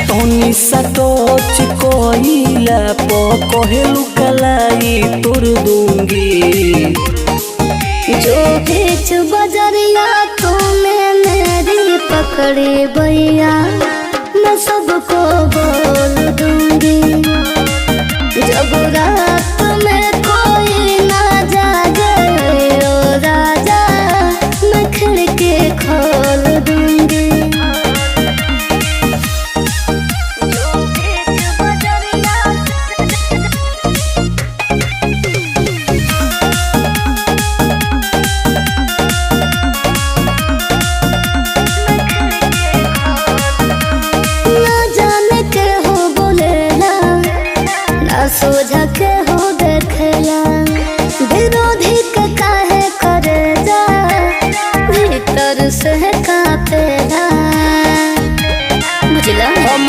तोनी सा टच कोइला पो कहेलु कलाई तोर दूंगी। जो बेच बजरिया तूने मेरी पकड़ी भैया, मैं सबको